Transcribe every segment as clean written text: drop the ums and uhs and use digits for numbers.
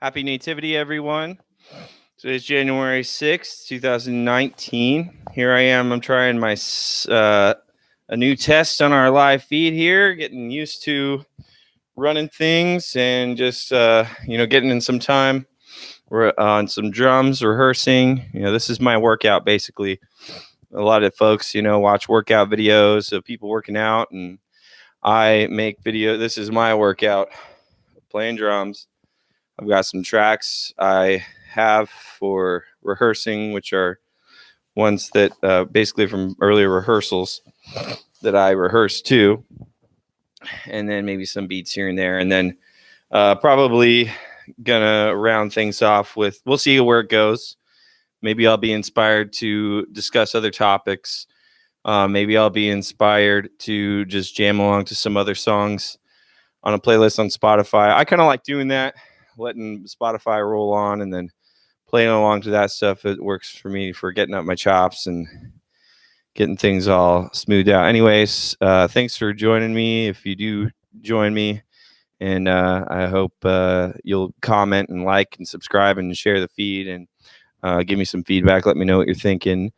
Happy Nativity, everyone. Today's January 6th, 2019. Here I am. I'm trying a new test on our live feed here, getting used to running things and just, getting in some time on some drums, rehearsing. This is my workout, basically. A lot of folks, watch workout videos of people working out, and I make video. This is my workout, playing drums. I've got some tracks I have for rehearsing, which are ones that basically from earlier rehearsals that I rehearsed to, and then maybe some beats here and there, and then probably gonna round things off with, we'll see where it goes. Maybe I'll be inspired to discuss other topics. Maybe I'll be inspired to just jam along to some other songs on a playlist on Spotify. I kind of like doing that, letting Spotify roll on and then playing along to that stuff. It works for me for getting up my chops and getting things all smoothed out. Anyways, thanks for joining me. If you do join me, and I hope you'll comment and like and subscribe and share the feed and give me some feedback. Let me know what you're thinking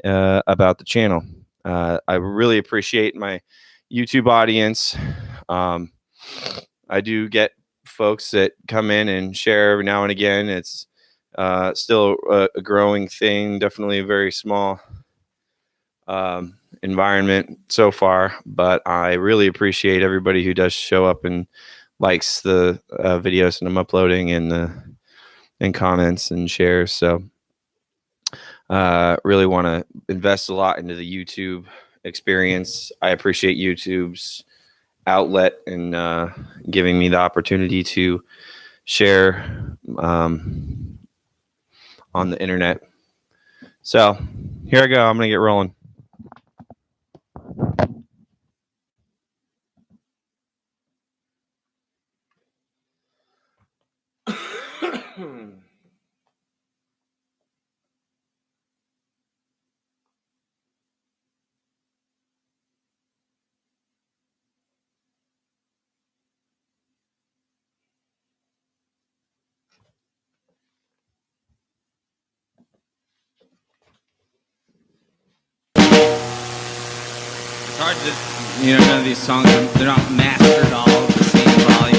about the channel. I really appreciate my YouTube audience. I do get folks that come in and share every now and again. It's still a growing thing, definitely a very small environment so far, but I really appreciate everybody who does show up and likes the videos that I'm uploading and comments and shares. So really want to invest a lot into the YouTube experience. I appreciate YouTube's outlet and giving me the opportunity to share on the internet. So here I go. I'm gonna get rolling. It's hard to, none of these songs, they're not mastered all at the same volume.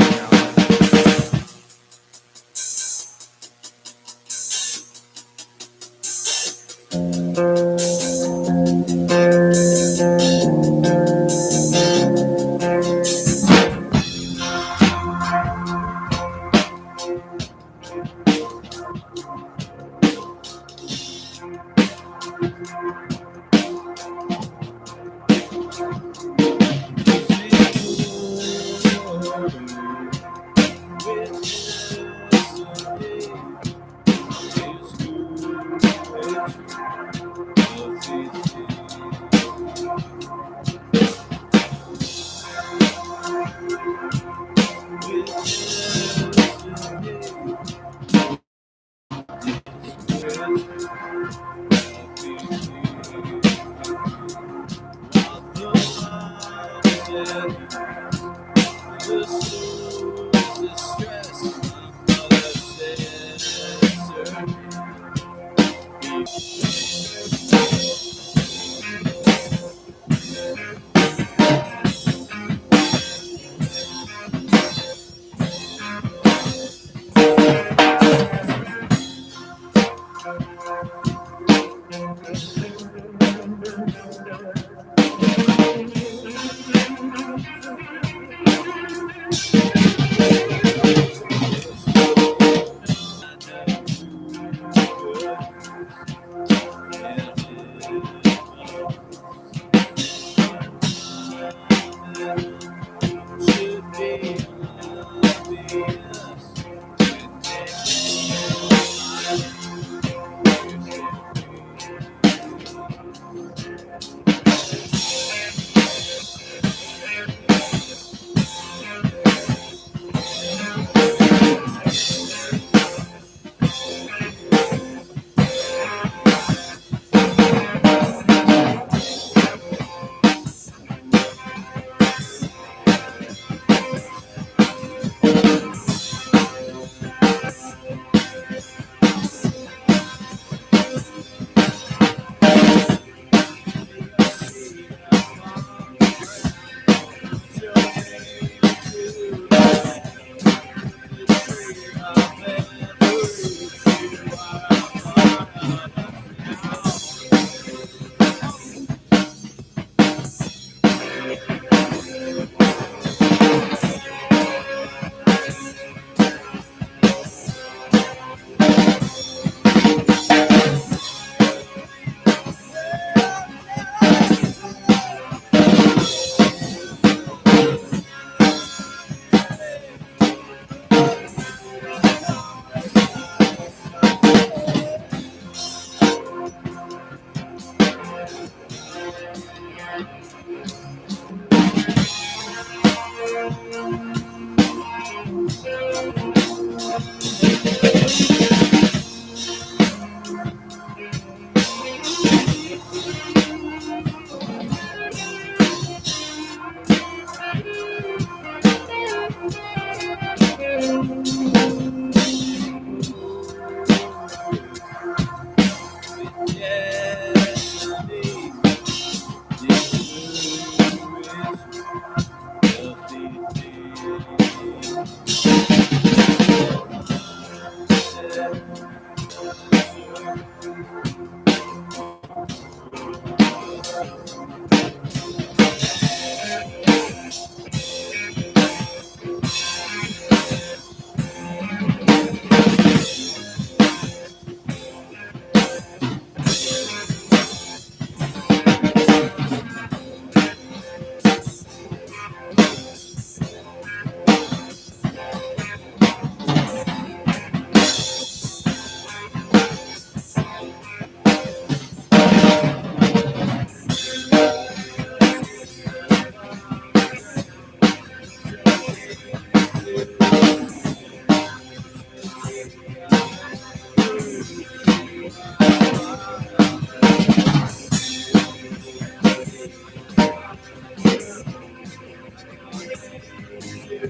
We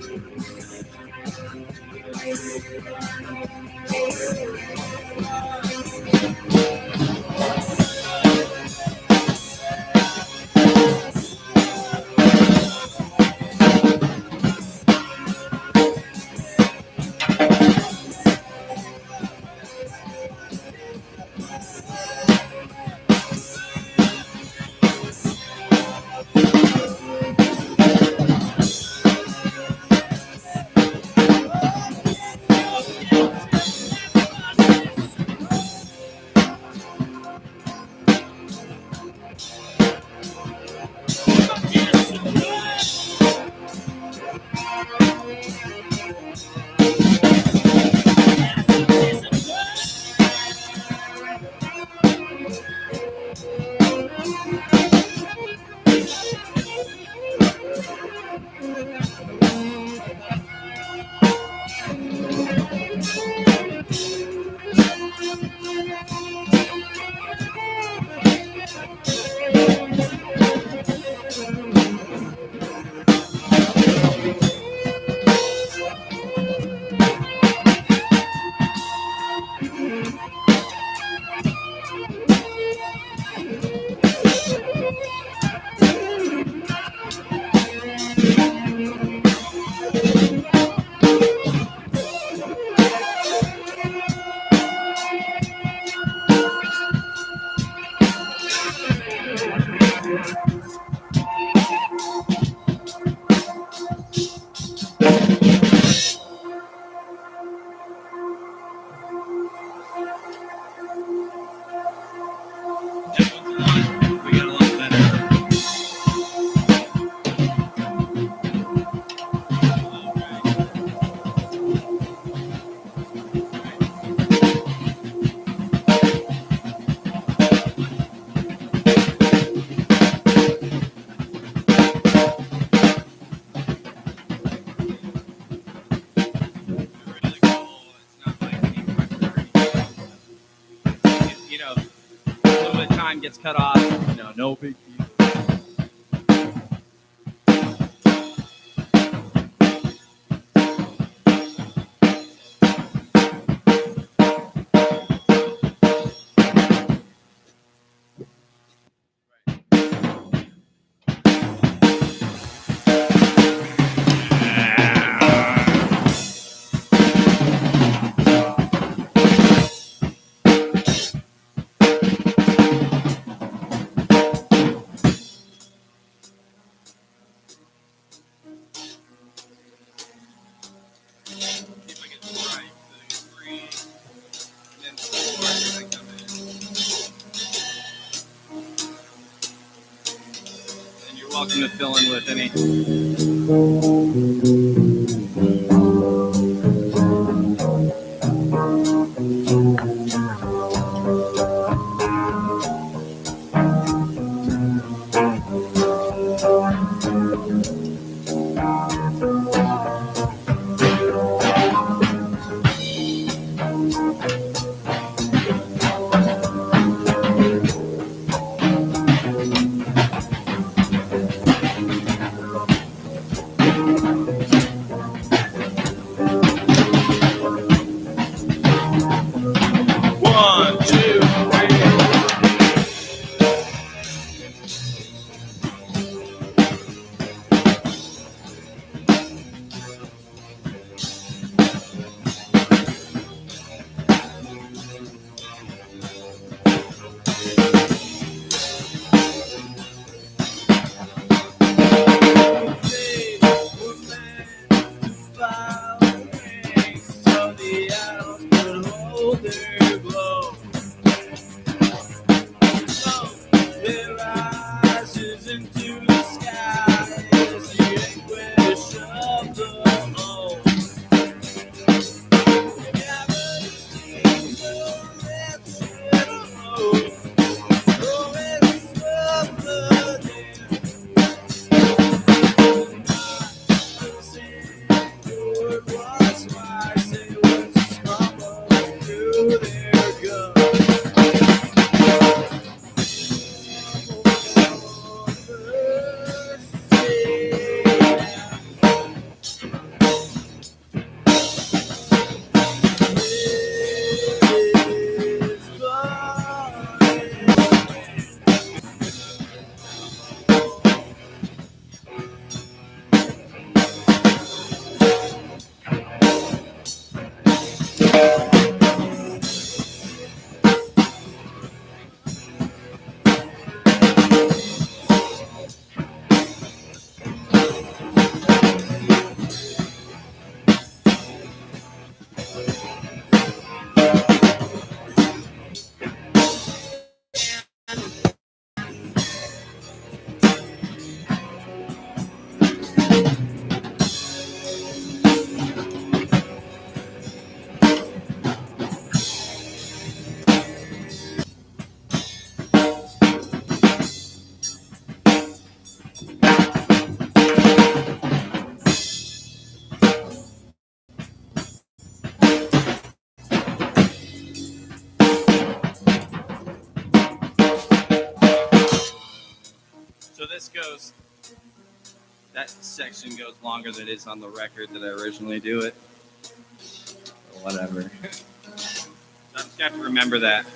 got a lot better. Really cool. It's not like any pressure. You know, a little bit of time gets cut off. You know, no big deal. See if I get this right. So 3, and then 4 as I come in. And you're welcome to fill in with any. One, two, three. goes. That section goes longer than it is on the record that I originally do it. Or whatever. So I just have to remember that.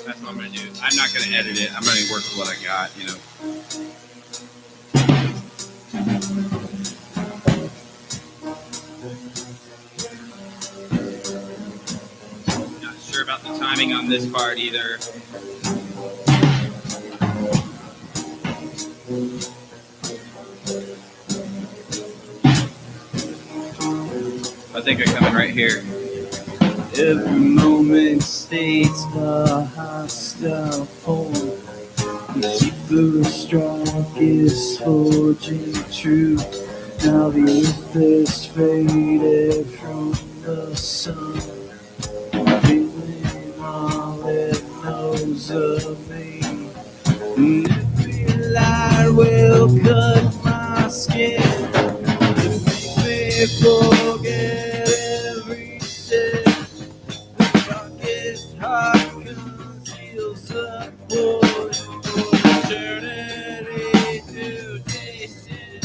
That's what I'm gonna do. I'm not gonna edit it. I'm gonna work with what I got. Not sure about the timing on this part either. I think I'm coming right here. Every moment states a hostile form. The keeper strongest forging truth. Now the earth has faded from the sun. Feeling all it knows of me. And every light will cut my skin. To make me forget everything. The darkest heart conceals a void for eternity to taste it.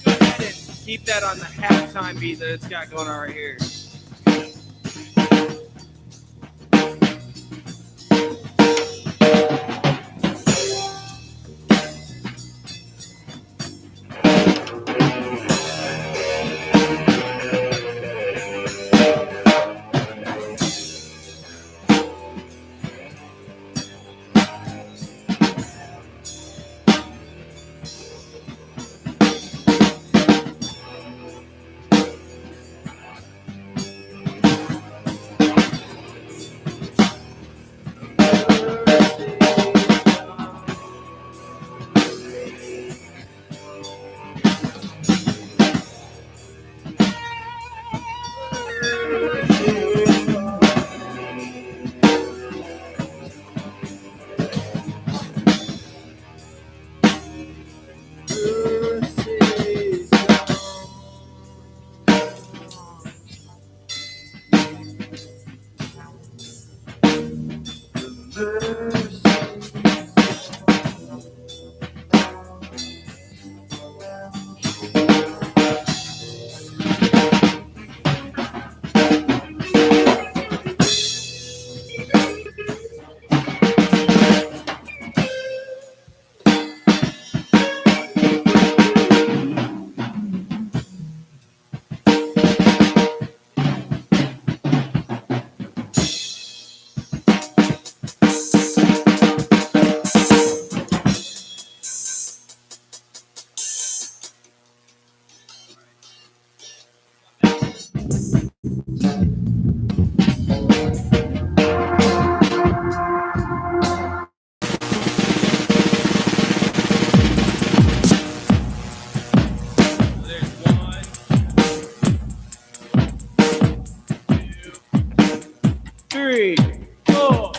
Go ahead and keep that on the halftime beat that it's got going on right here. There's 1, 2, 3, 4.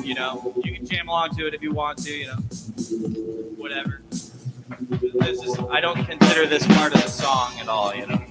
You know, you can jam along to it if you want to. You know, whatever. This is, I don't consider this part of the song at all. You know.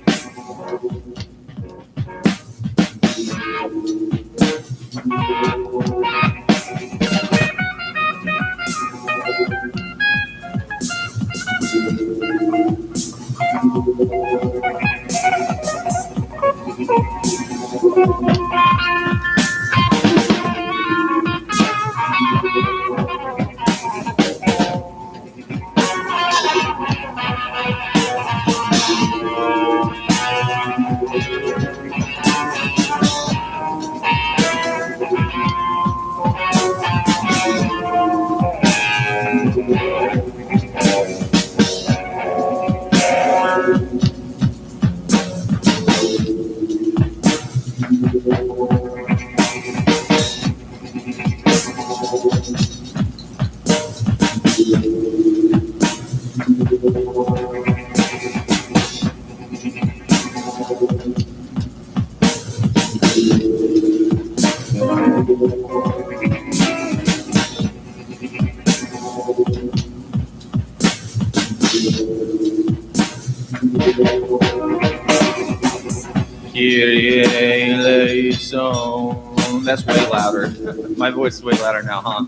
Kyrie eleison. That's way louder. My voice is way louder now, huh?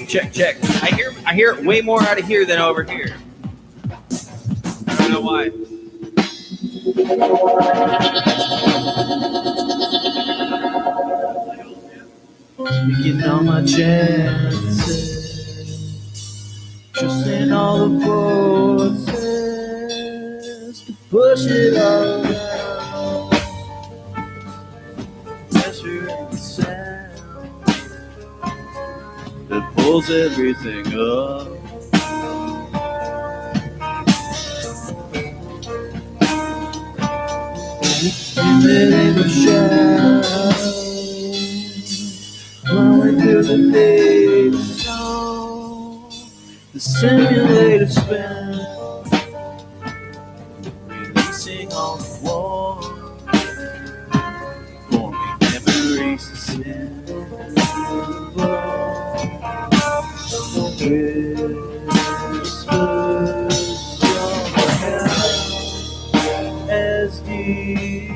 Check, check. I hear it way more out of here than over here. I don't know why. Taking all my chances, trusting all the forces to push it all down. Pressure and sound that pulls everything up. Living in the shadows, blowing through the big song, the simulator spin, releasing all the war, forming memories to sin. Whispers of hell as deep.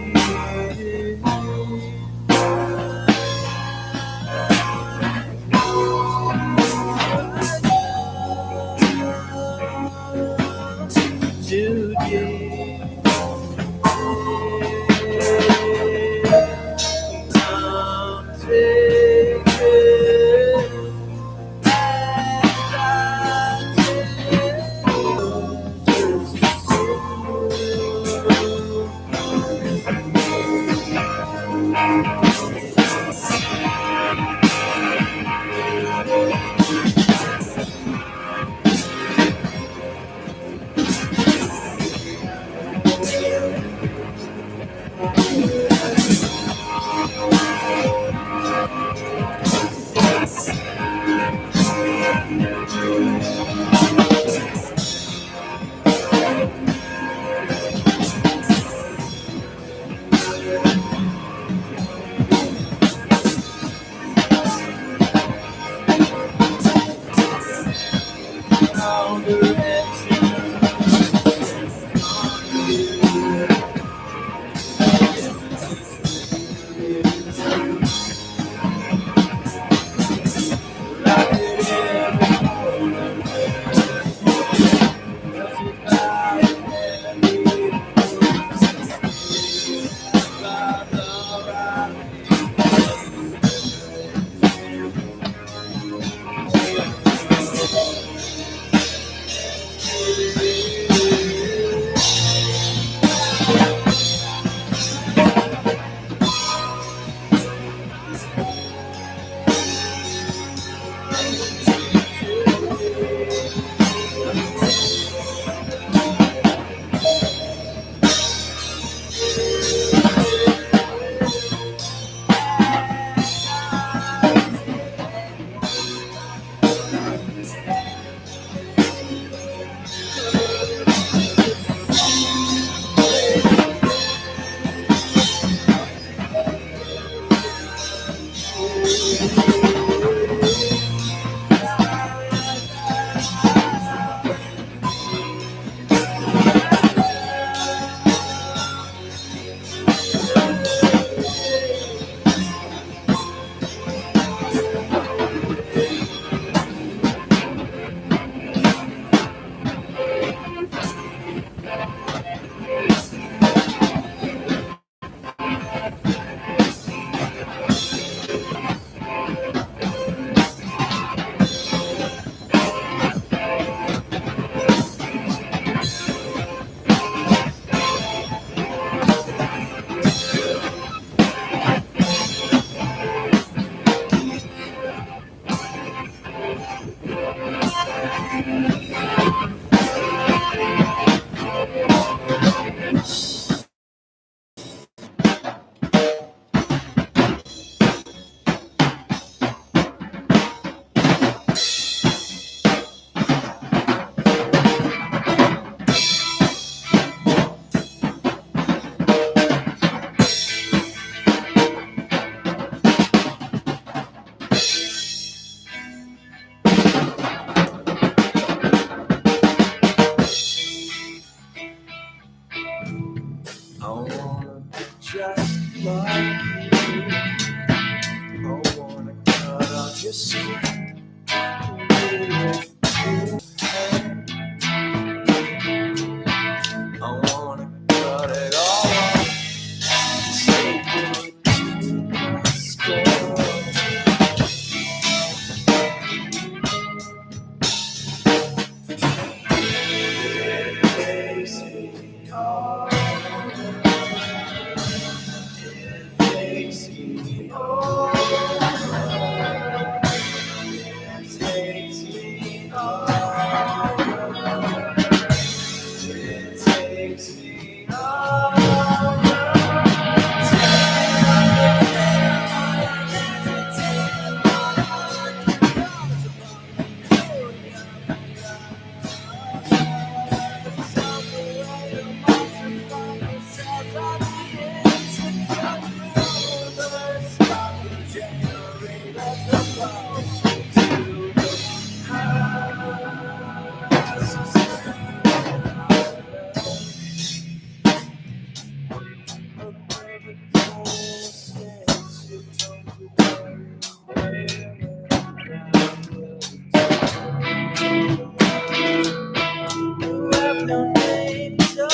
no name, don't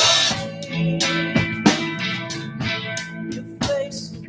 your face.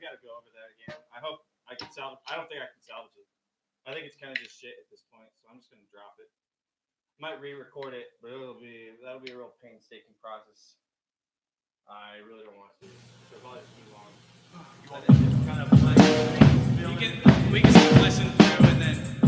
got to go over that again. I hope I can salvage. I don't think I can salvage it. I think it's kind of just shit at this point, so I'm just gonna drop it. Might re-record it, but that'll be a real painstaking process. I really don't want to. It'll probably just be long. You want kind of like we can listen through and then.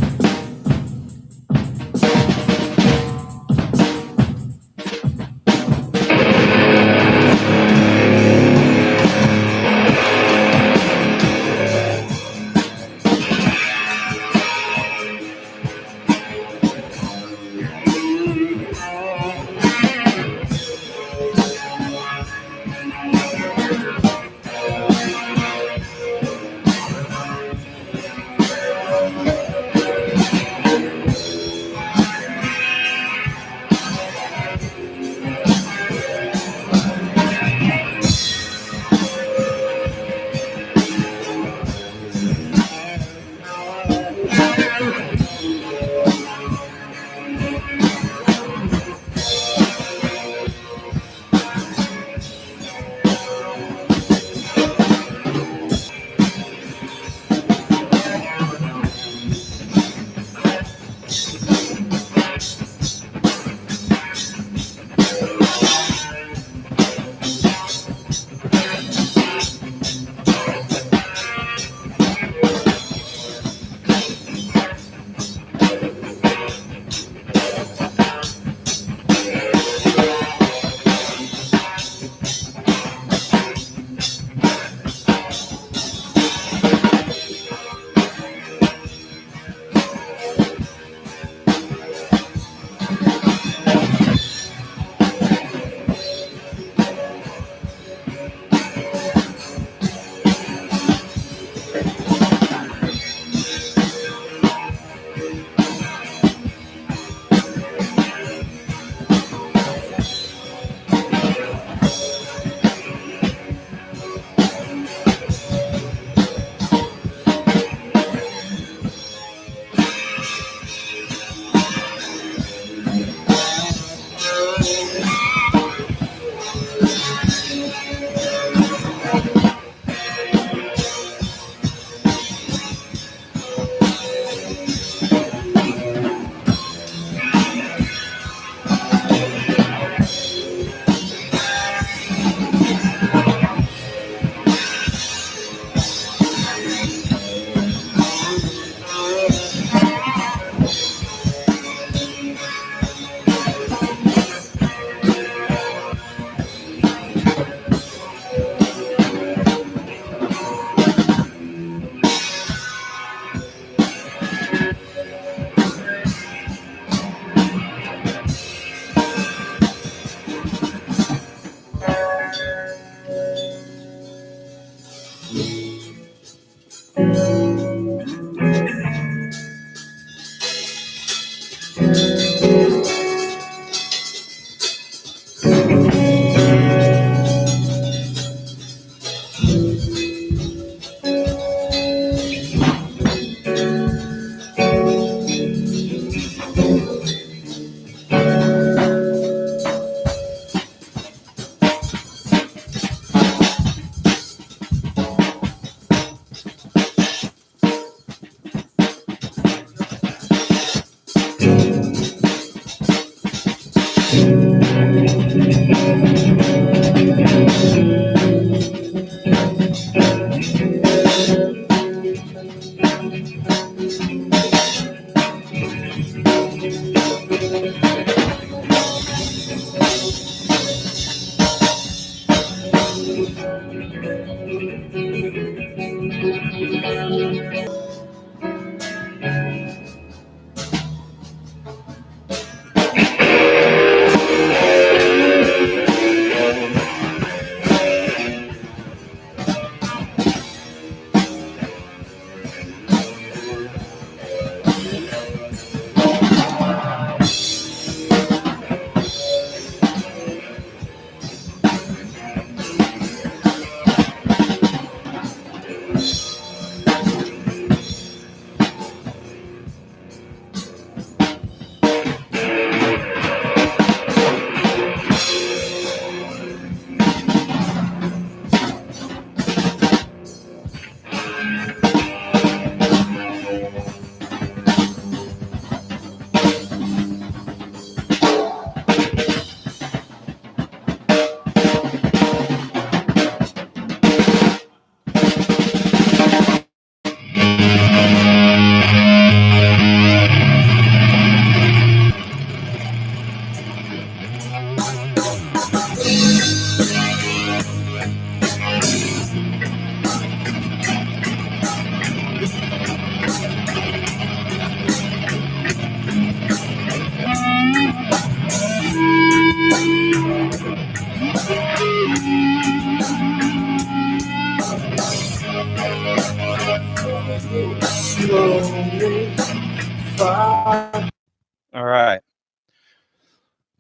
All right.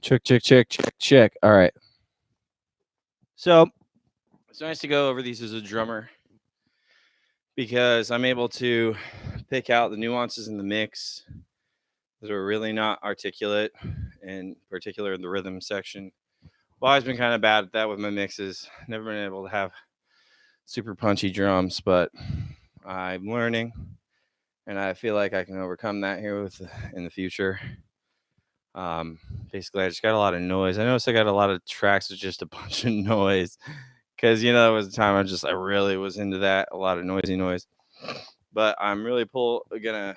Check, check, check, check, check. All right. So it's nice to go over these as a drummer because I'm able to pick out the nuances in the mix that are really not articulate, in particular in the rhythm section. Well, I've been kind of bad at that with my mixes. Never been able to have super punchy drums, but I'm learning, and I feel like I can overcome that here in the future. Basically, I just got a lot of noise. I noticed I got a lot of tracks with just a bunch of noise, because there was a time I really was into that, a lot of noisy noise. But I'm really gonna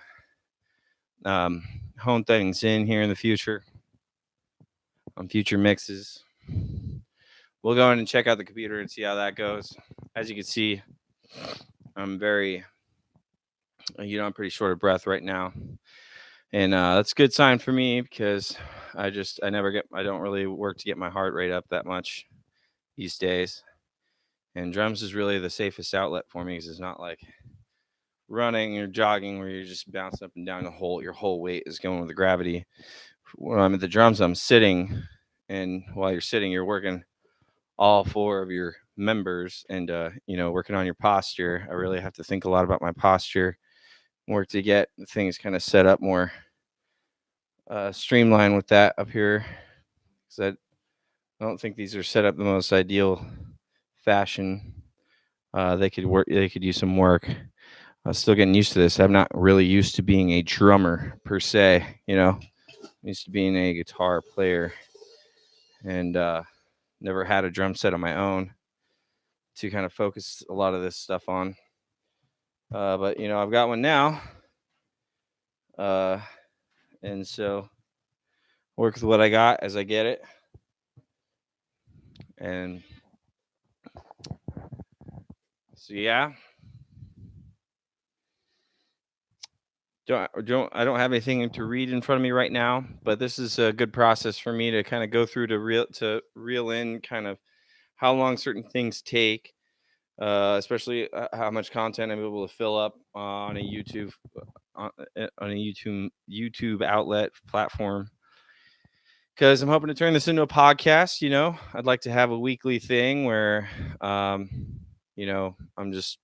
hone things in here in the future on future mixes. We'll go in and check out the computer and see how that goes. As you can see, I'm I'm pretty short of breath right now, and that's a good sign for me because I don't really work to get my heart rate up that much these days. And drums is really the safest outlet for me because it's not like running or jogging where you're just bouncing up and down your whole weight is going with the gravity. When I'm at the drums, I'm sitting, and while you're sitting, you're working all four of your members and working on your posture. I really have to think a lot about my posture, work to get things kind of set up more streamlined with that up here, because I don't think these are set up the most ideal fashion. They could work. They could use some work. I'm still getting used to this. I'm not really used to being a drummer per se. I'm used to being a guitar player, and never had a drum set of my own to kind of focus a lot of this stuff on. But I've got one now, and so work with what I got as I get it, and so yeah. I don't have anything to read in front of me right now, but this is a good process for me to kind of go through to reel in kind of how long certain things take, especially how much content I'm able to fill up on a YouTube outlet platform. Because I'm hoping to turn this into a podcast. I'd like to have a weekly thing where, I'm just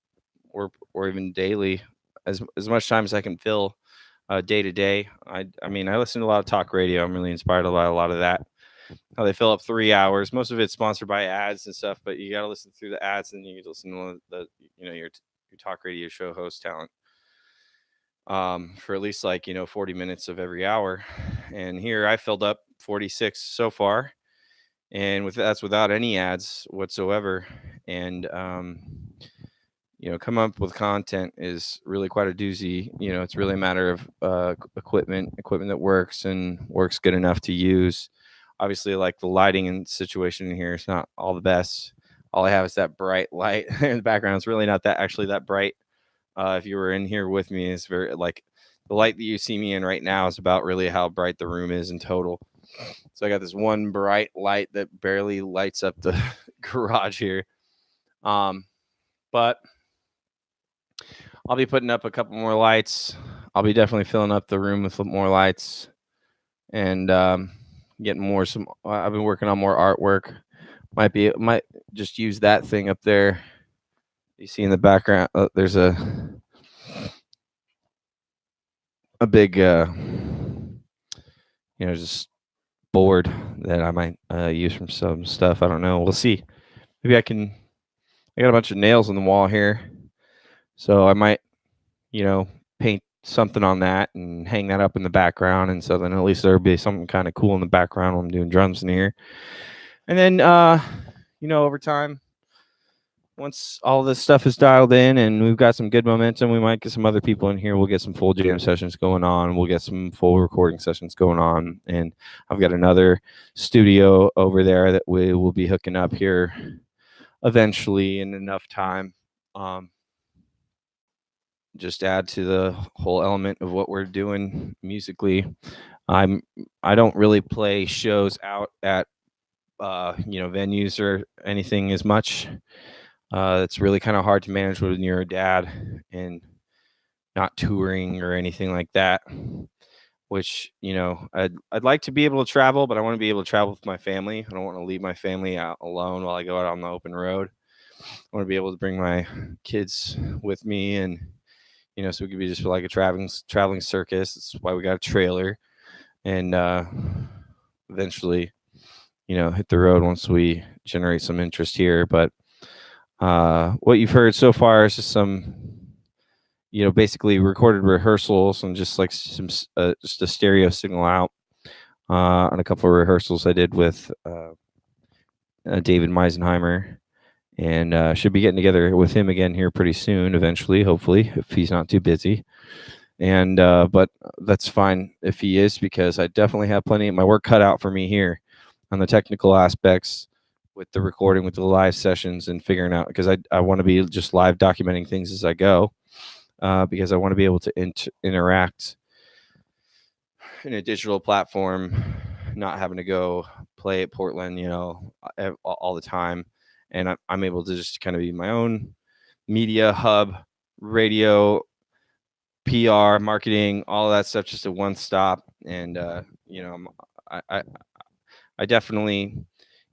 or even daily, as much time as I can fill day to day. I listen to a lot of talk radio. I'm really inspired by a lot of that. How they fill up 3 hours. Most of it's sponsored by ads and stuff, but you got to listen through the ads, and you get to listen to your talk radio show host talent for at least 40 minutes of every hour. And here I filled up 46 so far, and that's without any ads whatsoever. And come up with content is really quite a doozy. It's really a matter of equipment that works and works good enough to use. Obviously, like the lighting and situation in here is not all the best. All I have is that bright light in the background. It's really not that bright. If you were in here with me, it's very like the light that you see me in right now is about really how bright the room is in total. So I got this one bright light that barely lights up the garage here. But I'll be putting up a couple more lights. I'll be definitely filling up the room with more lights and getting more. I've been working on more artwork. Might just use that thing up there. You see in the background, there's a big, just board that I might use from some stuff. I don't know. We'll see. Maybe I got a bunch of nails on the wall here, so I might, paint something on that and hang that up in the background, and so then at least there'll be something kind of cool in the background when I'm doing drums in here. And then over time, once all this stuff is dialed in and we've got some good momentum, we might get some other people in here. We'll get some full jam sessions going on. We'll get some full recording sessions going on. And I've got another studio over there that we will be hooking up here eventually in enough time. Just add to the whole element of what we're doing musically. I don't really play shows out at venues or anything as much. It's really kind of hard to manage when you're a dad and not touring or anything like that. Which I'd like to be able to travel, but I want to be able to travel with my family. I don't want to leave my family out alone while I go out on the open road. I want to be able to bring my kids with me, and so we could be just like a traveling circus. That's why we got a trailer, and eventually, hit the road once we generate some interest here. But what you've heard so far is just some, basically recorded rehearsals and just like some just a stereo signal out on a couple of rehearsals I did with David Meisenheimer, and should be getting together with him again here pretty soon, eventually, hopefully, if he's not too busy. And but that's fine if he is, because I definitely have plenty of my work cut out for me here on the technical aspects with the recording, with the live sessions, and figuring out, because I want to be just live documenting things as I go, because I want to be able to interact in a digital platform, not having to go play at Portland, all the time. And I'm able to just kind of be my own media hub, radio, PR, marketing, all of that stuff, just a one stop. And, I definitely,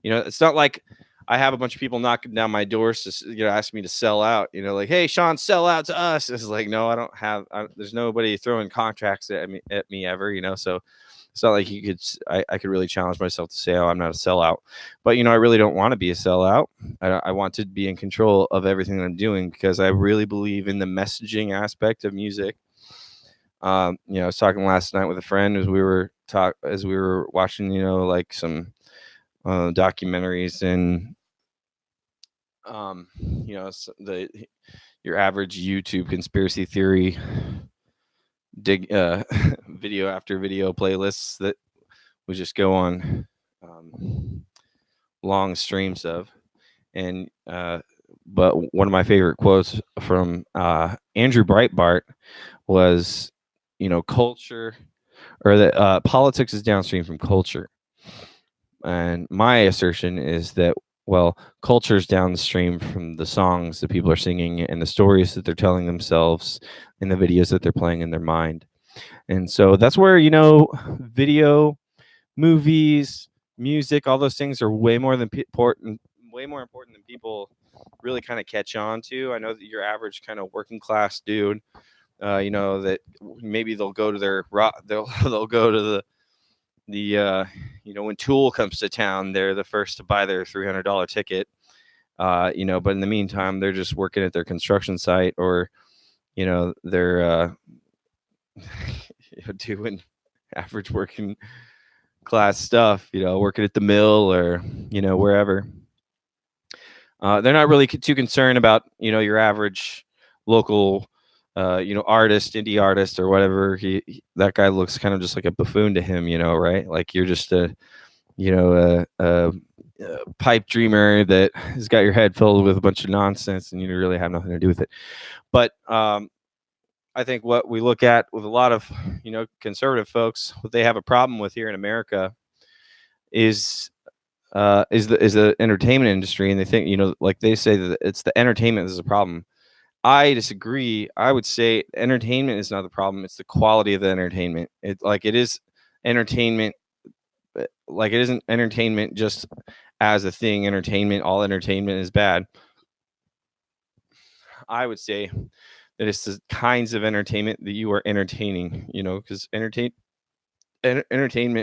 it's not like I have a bunch of people knocking down my doors to, ask me to sell out, like, hey, Sean, sell out to us. It's like, no, I don't have, there's nobody throwing contracts at me ever, so it's not like I could really challenge myself to say, oh, I'm not a sellout. But, I really don't want to be a sellout. I want to be in control of everything that I'm doing, because I really believe in the messaging aspect of music. I was talking last night with a friend as we were watching, like some documentaries, and your average YouTube conspiracy theory video after video playlists that we just go on long streams of. And but one of my favorite quotes from Andrew Breitbart was, culture, or that politics is downstream from culture. And my assertion is that, well, culture is downstream from the songs that people are singing and the stories that they're telling themselves and the videos that they're playing in their mind. And so that's where, video, movies, music, all those things are way more important than people really kind of catch on to. I know that your average kind of working class dude, that maybe they'll go to they'll go to the when Tool comes to town, they're the first to buy their $300 ticket. But in the meantime, they're just working at their construction site, or they're doing average working class stuff, working at the mill, or wherever. They're not really too concerned about your average local artist, indie artist, or whatever. That guy looks kind of just like a buffoon to him, right? Like you're just a pipe dreamer that has got your head filled with a bunch of nonsense, and you really have nothing to do with it. But I think what we look at with a lot of conservative folks, what they have a problem with here in America is the entertainment industry, and they think like they say that it's the entertainment that's a problem. I disagree. I would say entertainment is not the problem. It's the quality of the entertainment. It is entertainment. Like it isn't entertainment just as a thing. All entertainment is bad. I would say that it's the kinds of entertainment that you are entertaining, because entertainment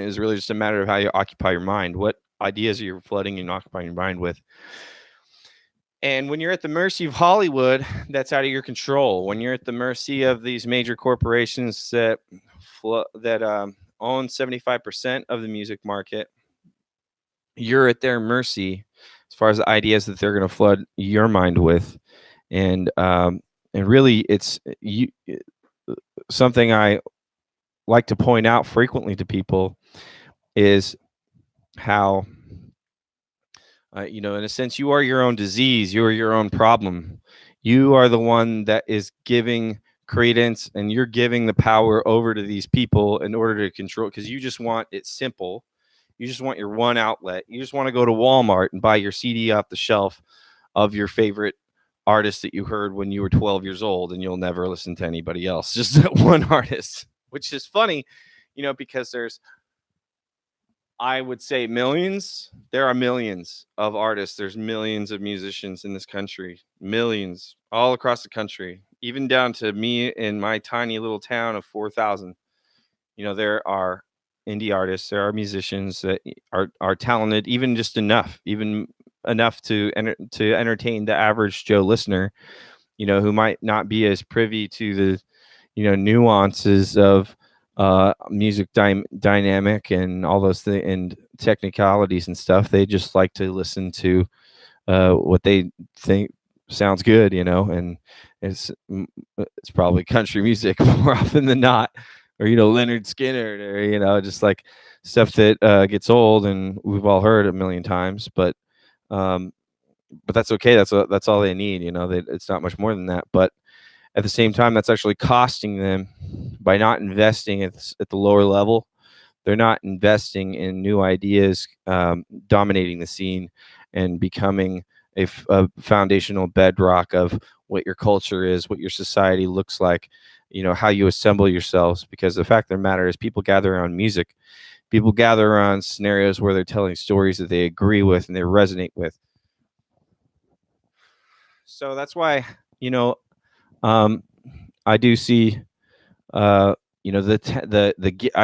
is really just a matter of how you occupy your mind. What ideas are you flooding and occupying your mind with? And when you're at the mercy of Hollywood, that's out of your control. When you're at the mercy of these major corporations that own 75% of the music market, you're at their mercy as far as the ideas that they're going to flood your mind with. And really, it's something I like to point out frequently to people is how in a sense, you are your own disease. You are your own problem. You are the one that is giving credence, and you're giving the power over to these people in order to control, because you just want it simple. You just want your one outlet. You just want to go to Walmart and buy your CD off the shelf of your favorite artist that you heard when you were 12 years old, and you'll never listen to anybody else. Just that one artist, which is funny, because there's, I would say, millions. There are millions of artists. There's millions of musicians in this country, millions all across the country, even down to me in my tiny little town of 4,000. There are indie artists, there are musicians that are talented, even just enough, even enough to entertain the average Joe listener, who might not be as privy to the nuances of music dynamic and all those things and technicalities and stuff. They just like to listen to what they think sounds good, and it's it's probably country music more often than not, or Leonard Skinner, or just like stuff that gets old and we've all heard a million times, um, but that's okay. That's all they need. It's not much more than that. But at the same time, that's actually costing them by not investing at the lower level. They're not investing in new ideas, dominating the scene, and becoming a foundational bedrock of what your culture is, what your society looks like, how you assemble yourselves. Because the fact of the matter is, people gather around music. People gather around scenarios where they're telling stories that they agree with and they resonate with. So that's why, um, I do see, I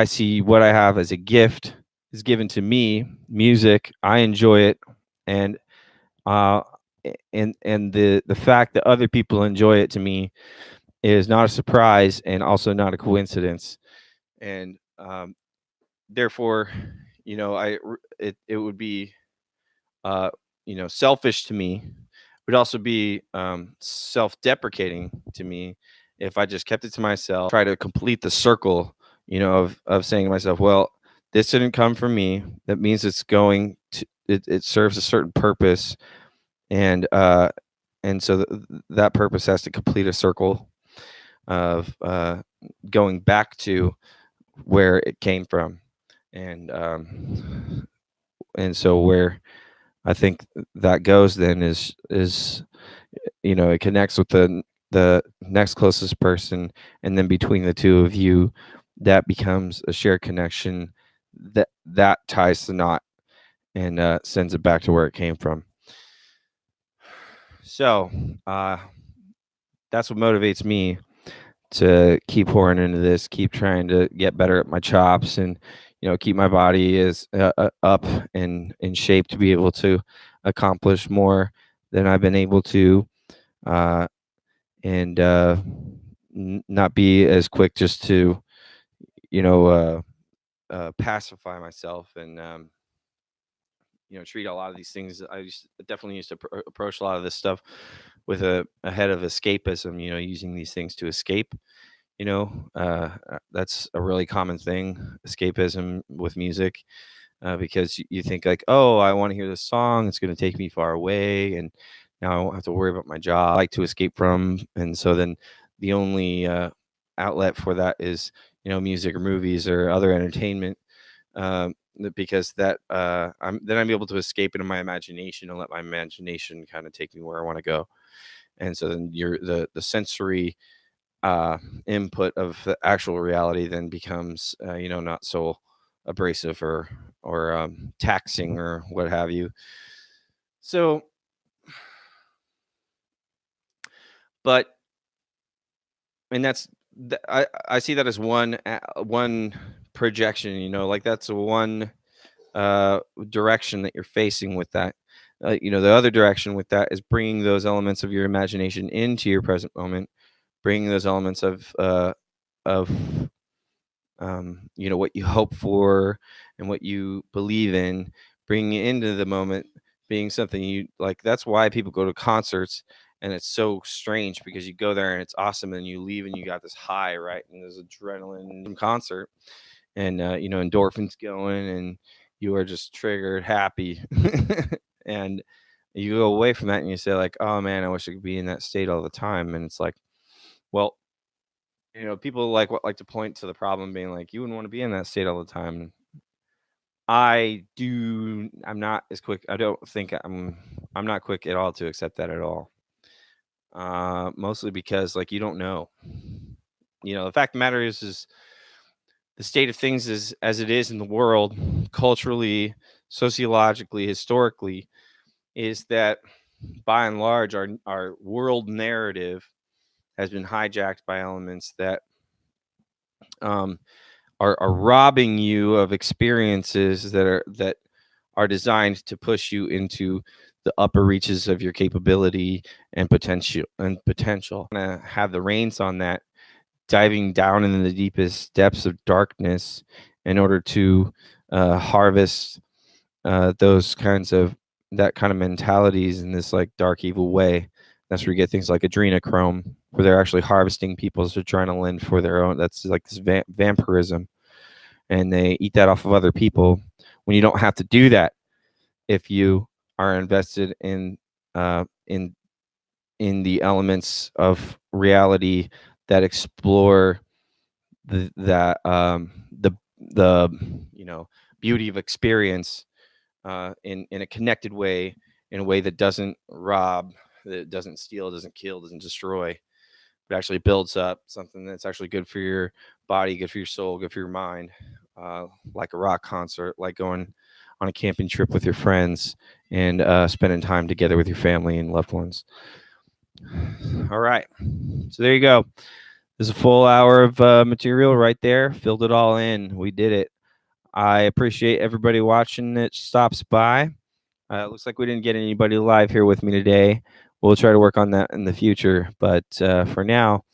see what I have as a gift is given to me, music. I enjoy it, and uh, the fact that other people enjoy it to me is not a surprise and also not a coincidence, and therefore, it would be uh, selfish to me. It would also be self-deprecating to me if I just kept it to myself, try to complete the circle, of saying to myself, well, this didn't come from me. That means it's going to, it serves a certain purpose. And so that purpose has to complete a circle of going back to where it came from. And so where I think that goes then is it connects with the next closest person, and then between the two of you, that becomes a shared connection that ties the knot and sends it back to where it came from. So that's what motivates me to keep pouring into this, keep trying to get better at my chops, and keep my body is up and in shape to be able to accomplish more than I've been able to, uh, and not be as quick just to you know pacify myself and treat a lot of these things. Definitely used to approach a lot of this stuff with a head of escapism, using these things to escape. That's a really common thing, escapism with music, because you think like, oh, I want to hear this song, it's going to take me far away, and now I won't have to worry about my job I like to escape from. And so then the only outlet for that is music or movies or other entertainment, because I'm able to escape into my imagination and let my imagination kind of take me where I want to go. And so then the sensory uh, input of the actual reality then becomes not so abrasive or taxing or what have you. So, but and I see that as one projection. Like that's one direction that you're facing with that. The other direction with that is bringing those elements of your imagination into your present moment, bringing those elements of what you hope for and what you believe in, bringing it into the moment, being something you like. That's why people go to concerts, and it's so strange because you go there and it's awesome, and you leave and you got this high, right? And there's adrenaline in concert, and endorphins going, and you are just triggered, happy, and you go away from that and you say like, oh man, I wish I could be in that state all the time. And it's like, well, people like to point to the problem being like, you wouldn't want to be in that state all the time. I'm not as quick. I don't think I'm not quick at all to accept that at all. mostly because like you don't know. The fact of the matter is the state of things is as it is in the world, culturally, sociologically, historically, is that by and large our world narrative has been hijacked by elements that um, are robbing you of experiences that are designed to push you into the upper reaches of your capability and potential. Have the reins on that, diving down into the deepest depths of darkness in order to harvest those kinds of that kind of mentalities in this like dark evil way. That's where you get things like adrenochrome, where they're actually harvesting people's adrenaline for their own. That's like this vampirism, and they eat that off of other people when you don't have to do that if you are invested uh, in in the elements of reality that explore the beauty of experience in a connected way, in a way that doesn't rob, that doesn't steal, doesn't kill, doesn't destroy, but actually builds up something that's actually good for your body, good for your soul, good for your mind. Like a rock concert, like going on a camping trip with your friends and spending time together with your family and loved ones. All right, so there you go. There's a full hour of material right there. Filled it all in. We did it. I appreciate everybody watching that stops by. Looks like we didn't get anybody live here with me today. We'll try to work on that in the future. But for now,